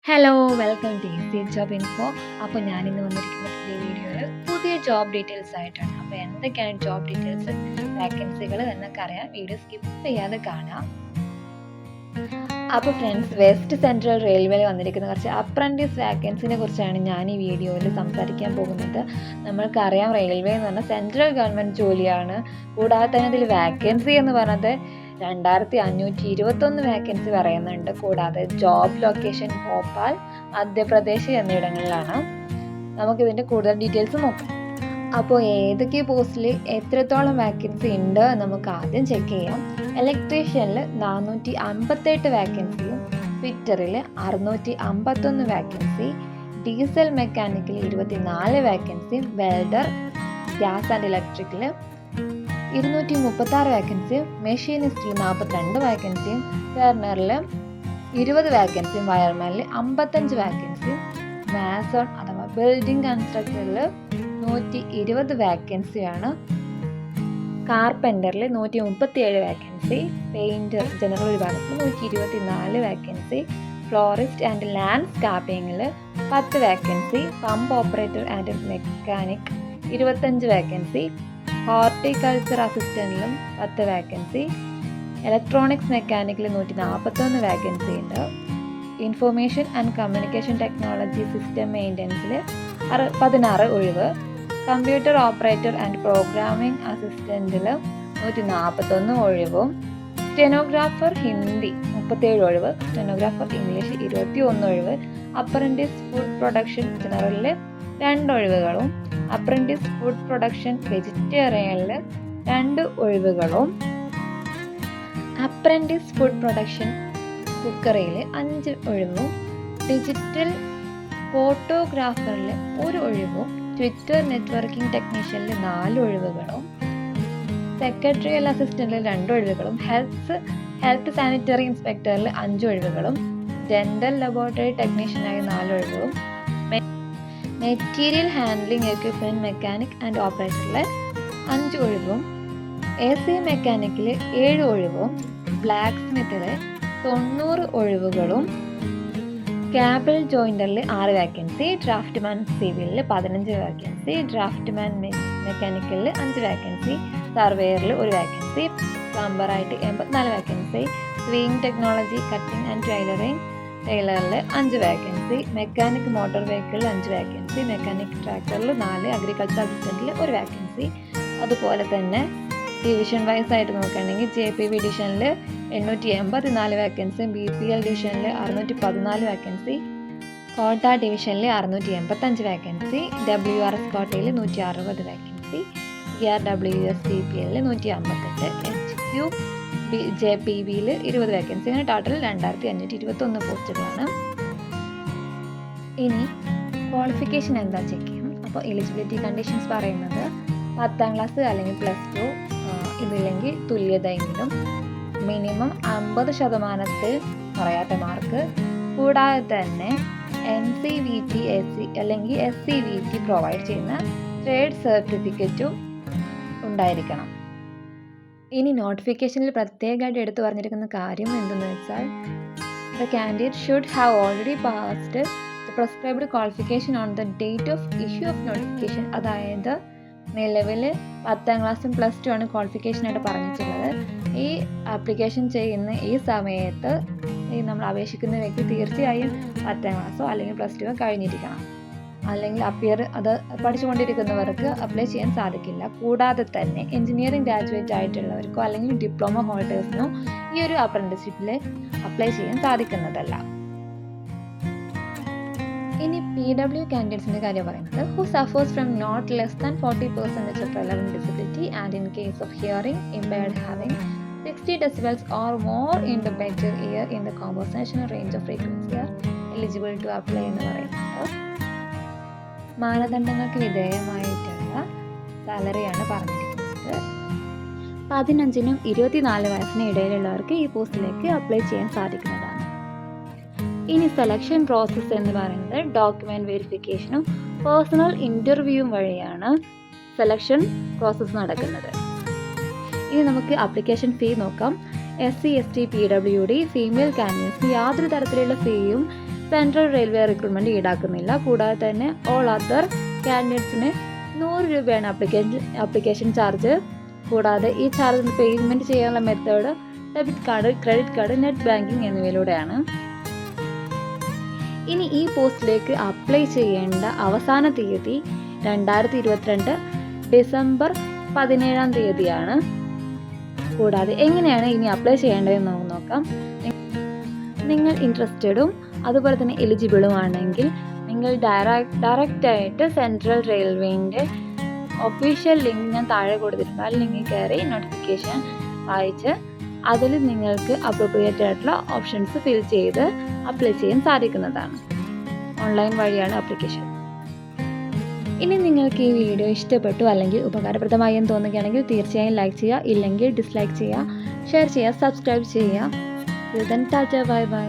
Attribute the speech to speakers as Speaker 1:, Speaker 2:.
Speaker 1: Hello welcome to easy job info. അപ്പോൾ ഞാനിന്ന് വന്നിരിക്കുന്ന പുതിയ വീഡിയോയിൽ പുതിയ ജോബ് ഡീറ്റെയിൽസ് ആയിട്ടാണ്. അപ്പോൾ എന്തൊക്കെയാണ് ജോബ് ഡീറ്റെയിൽസ്, വാക്കൻസികൾ എന്നൊക്കെ അറിയാം. വീഡിയോ സ്കിപ്പ് ചെയ്യാതെ കാണാം. അപ്പോൾ ഫ്രണ്ട്സ്, വെസ്റ്റ് സെൻട്രൽ റെയിൽവേയിൽ വന്നിരിക്കുന്ന കുറച്ച് അപ്രൻറ്റീസ് വാക്കൻസിനെ കുറിച്ചാണ് ഞാൻ ഈ വീഡിയോയിൽ സംസാരിക്കാൻ പോകുന്നത്. നമ്മൾക്കറിയാം, റെയിൽവേ എന്ന് പറഞ്ഞാൽ സെൻട്രൽ ഗവൺമെൻറ് ജോലിയാണ്. കൂടാതെ തന്നെ ഇതിൽ വാക്കൻസി എന്ന് പറഞ്ഞത് 2521 വാക്കൻസി പറയുന്നുണ്ട്. കൂടാതെ ജോബ് ലൊക്കേഷൻ ഭോപ്പാൽ, മധ്യപ്രദേശ് എന്നിവിടങ്ങളിലാണ്. നമുക്കിതിൻ്റെ കൂടുതൽ ഡീറ്റെയിൽസ് നോക്കാം. അപ്പോൾ ഏതൊക്കെ പോസ്റ്റിൽ എത്രത്തോളം വാക്കൻസി ഉണ്ട് നമുക്ക് ആദ്യം ചെക്ക് ചെയ്യാം. ഇലക്ട്രീഷ്യനിൽ 458 വാക്കൻസിയും, ഫിറ്ററിൽ 651 വാക്കൻസി, ഡീസൽ മെക്കാനിക്കിൽ 24 വാക്കൻസിയും, വെൽഡർ, ഗ്യാസ് ആൻഡ് ഇലക്ട്രിക്കിൽ 236 വാക്കൻസിയും, മെഷീനിസ്റ്റിൽ 42 വാക്കൻസിയും, ടേർണറിൽ 20 വാക്കൻസിയും, വയർമാനിൽ 55 വാക്കൻസിയും, മാസോൺ അഥവാ ബിൽഡിംഗ് കൺസ്ട്രക്ടറിൽ 120 വാക്കൻസിയാണ്, കാർപ്പൻ്ററിൽ 137 വാക്കൻസി, പെയിൻറ്റർ ജനറൽ വിഭാഗത്തിൽ 124 വാക്കൻസി, ഫ്ലോറിസ്റ്റ് ആൻഡ് ലാൻഡ്സ്കേപ്പിങ്ങിൽ 10 vacancy, pump operator and mechanic 25 vacancy, horticulture അസിസ്റ്റൻറ്റിലും 10 വാക്കൻസി, ഇലക്ട്രോണിക്സ് മെക്കാനിക്കിൽ 141 വാക്കൻസി ഉണ്ട്, information and communication technology system മെയിൻ്റനൻസിൽ 16 ഒഴിവ്, കമ്പ്യൂട്ടർ ഓപ്പറേറ്റർ ആൻഡ് പ്രോഗ്രാമിംഗ് അസിസ്റ്റൻറ്റിൽ 141 ഒഴിവും, സ്റ്റെനോഗ്രാഫർ ഹിന്ദി 37 ഒഴിവ്, സ്റ്റെനോഗ്രാഫർ ഇംഗ്ലീഷ് 21 ഒഴിവ്, അപ്രൻറ്റീസ് ഫുഡ് പ്രൊഡക്ഷൻ ജനറലിൽ 2 ഒഴിവുകളും, അപ്രൻറ്റീസ് ഫുഡ് പ്രൊഡക്ഷൻ വെജിറ്റേറിയനിൽ 2 ഒഴിവുകളും, അപ്രൻറ്റീസ് ഫുഡ് പ്രൊഡക്ഷൻ കുക്കറിയിൽ 5 ഒഴിവും, ഡിജിറ്റൽ ഫോട്ടോഗ്രാഫറിൽ 1 ഒഴിവും, ട്വിറ്റർ നെറ്റ്വർക്കിംഗ് ടെക്നീഷ്യനിൽ 4 ഒഴിവുകളും, സെക്രട്ടറിയൽ അസിസ്റ്റൻറ്റിൽ 2 ഒഴിവുകളും, ഹെൽത്ത് സാനിറ്ററി ഇൻസ്പെക്ടറിൽ 5 ഒഴിവുകളും, ഡെൻ്റൽ ലബോറട്ടറി ടെക്നീഷ്യനായി 4 ഒഴിവുകളും, material handling equipment mechanic and ഓപ്പറേറ്ററിൽ 5 ഒഴിവും, AC മെക്കാനിക്കിൽ 7 ഒഴിവും, ബ്ലാക്ക് സ്മിത്തിൽ 90 ഒഴിവുകളും, ക്യാബിൾ ജോയിൻ്ററിൽ 6 വാക്കൻസി, ഡ്രാഫ്റ്റ്മാൻ സിവിലിൽ 15 വാക്കൻസി, ഡ്രാഫ്റ്റ്മാൻ മെക്കാനിക്കലിൽ 5 വാക്കൻസി, സർവേയറിൽ 1 വാക്കൻസി, പ്ലംബറായിട്ട് 84 vacancy, sewing technology cutting and ടൈലറിൽ 5 വാക്കൻസി, മെക്കാനിക് മോട്ടോർ വെഹിക്കിളിൽ 5 വാക്കൻസി, മെക്കാനിക് ട്രാക്ടറിൽ 4, അഗ്രികൾച്ചർ അസിസ്റ്റൻറ്റിൽ 1 വാക്കൻസി. അതുപോലെ തന്നെ ഡിവിഷൻ വൈസ് ആയിട്ട് നോക്കുകയാണെങ്കിൽ JPB ഡിവിഷനിൽ 884 വാക്കൻസി, BPL ഡിവിഷനിൽ 614 വാക്കൻസി, കോട്ട ഡിവിഷനിൽ 685 വാക്കൻസി, WRS കോട്ടയിൽ 160 vacancy, ERWS DPL 158, HQ JPBയിൽ 20 vacancy. അങ്ങനെ ടോട്ടൽ 2521 പോസ്റ്റുകളാണ്. ഇനി ക്വാളിഫിക്കേഷൻ എന്താ ചെക്ക് ചെയ്യും. അപ്പോൾ എലിജിബിലിറ്റി കണ്ടീഷൻസ് പറയുന്നത് 10ാം ക്ലാസ് അല്ലെങ്കിൽ +2 ഇതില്ലെങ്കിൽ തുല്യതയെങ്കിലും, മിനിമം 50% പറയാത്ത മാർക്ക്, കൂടാതെ തന്നെ NCVT SC അല്ലെങ്കിൽ SCVT പ്രൊവൈഡ് ചെയ്യുന്ന ട്രേഡ് സർട്ടിഫിക്കറ്റും ഉണ്ടായിരിക്കണം. ഇനി നോട്ടിഫിക്കേഷനിൽ പ്രത്യേകമായിട്ട് എടുത്തു പറഞ്ഞിരിക്കുന്ന കാര്യം എന്തെന്ന് വെച്ചാൽ, the candidate should have already passed the prescribed qualification on the date of issue of notification. അതായത് നിലവിൽ 10ാം ക്ലാസ്സും +2 ആണ് ക്വാളിഫിക്കേഷനായിട്ട് പറഞ്ഞിട്ടുള്ളത്. ഈ ആപ്ലിക്കേഷൻ ചെയ്യുന്ന ഈ സമയത്ത് നമ്മൾ അപേക്ഷിക്കുന്ന വ്യക്തി തീർച്ചയായും 10ാം ക്ലാസ്സോ അല്ലെങ്കിൽ +2 കഴിഞ്ഞിരിക്കണം. അല്ലെങ്കിൽ അത് പഠിച്ചുകൊണ്ടിരിക്കുന്നവർക്ക് അപ്ലൈ ചെയ്യാൻ സാധിക്കില്ല. കൂടാതെ തന്നെ എഞ്ചിനീയറിംഗ് ഗ്രാജുവേറ്റ് ആയിട്ടുള്ളവർക്കോ അല്ലെങ്കിൽ ഡിപ്ലോമ ഹോൾഡേഴ്സിനോ ഈ ഒരു അപ്രന്റീസ്ഷിപ്പിൽ അപ്ലൈ ചെയ്യാൻ സാധിക്കുന്നതല്ല. ഇനി PW കാൻഡിഡേറ്റ്സിൻ്റെ കാര്യം പറയുന്നത്, who suffers from not less than 40% of relevant disability and in case of hearing impaired having 60 decibels or more in the better ear in the conversational range of frequency are eligible to apply എന്ന് പറയുന്നത്. മാനദണ്ഡങ്ങൾക്ക് വിധേയമായിട്ടുള്ള സാലറിയാണ് പറഞ്ഞിരിക്കുന്നത്. 15നും 24 വയസ്സിനും ഇടയിലുള്ളവർക്ക് ഈ പോസ്റ്റിലേക്ക് apply ചെയ്യാൻ സാധിക്കുന്നതാണ്. ഇനി selection process എന്ന് പറയുന്നത് ഡോക്യുമെൻറ്റ് വെരിഫിക്കേഷനും പേഴ്സണൽ ഇൻ്റർവ്യൂവും വഴിയാണ് സെലക്ഷൻ പ്രോസസ്സ് നടക്കുന്നത്. ഇനി നമുക്ക് ആപ്ലിക്കേഷൻ ഫീ നോക്കാം. SC ST PWD ഫീമെയിൽ കാൻഡിഡേറ്റ്സിന് യാതൊരു തരത്തിലുള്ള ഫീയും സെൻട്രൽ റെയിൽവേ റിക്രൂട്ട്മെൻറ്റ് ഈടാക്കുന്നില്ല. കൂടാതെ തന്നെ ഓൾ അതർ കാൻഡിഡേറ്റ്സിന് 100 രൂപയാണ് ആപ്ലിക്കേഷൻ ചാർജ്. കൂടാതെ ഈ ചാർജ് പേയ്മെൻറ്റ് ചെയ്യാനുള്ള method debit card, credit card, net banking എന്നിവയിലൂടെയാണ്. ഇനി ഈ പോസ്റ്റിലേക്ക് അപ്ലൈ ചെയ്യേണ്ട അവസാന തീയതി 2022 ഡിസംബർ 17 കൂടാതെ എങ്ങനെയാണ് ഇനി അപ്ലൈ ചെയ്യേണ്ടതെന്ന് നോക്കാം. നിങ്ങൾ ഇൻട്രസ്റ്റഡും അതുപോലെ തന്നെ എലിജിബിളും ആണെങ്കിൽ നിങ്ങൾ ഡയറക്റ്റായിട്ട് സെൻട്രൽ റെയിൽവേൻ്റെ ഒഫീഷ്യൽ ലിങ്ക് ഞാൻ താഴെ കൊടുത്തിട്ടുണ്ട്. ആ ലിങ്കിൽ കയറി നോട്ടിഫിക്കേഷൻ വായിച്ച് അതിൽ നിങ്ങൾക്ക് അപ്രോപ്രിയേറ്റ് ആയിട്ടുള്ള ഓപ്ഷൻസ് ഫിൽ ചെയ്ത് അപ്ലൈ ചെയ്യാൻ സാധിക്കുന്നതാണ്. ഓൺലൈൻ വഴിയാണ് ആപ്ലിക്കേഷൻ. ഇനി നിങ്ങൾക്ക് ഈ വീഡിയോ ഇഷ്ടപ്പെട്ടു അല്ലെങ്കിൽ ഉപകാരപ്രദമായി എന്ന് തോന്നുകയാണെങ്കിൽ തീർച്ചയായും ലൈക്ക് ചെയ്യുക, ഇല്ലെങ്കിൽ ഡിസ്ലൈക്ക് ചെയ്യുക, ഷെയർ ചെയ്യുക, സബ്സ്ക്രൈബ് ചെയ്യുക. Tata, bye bye.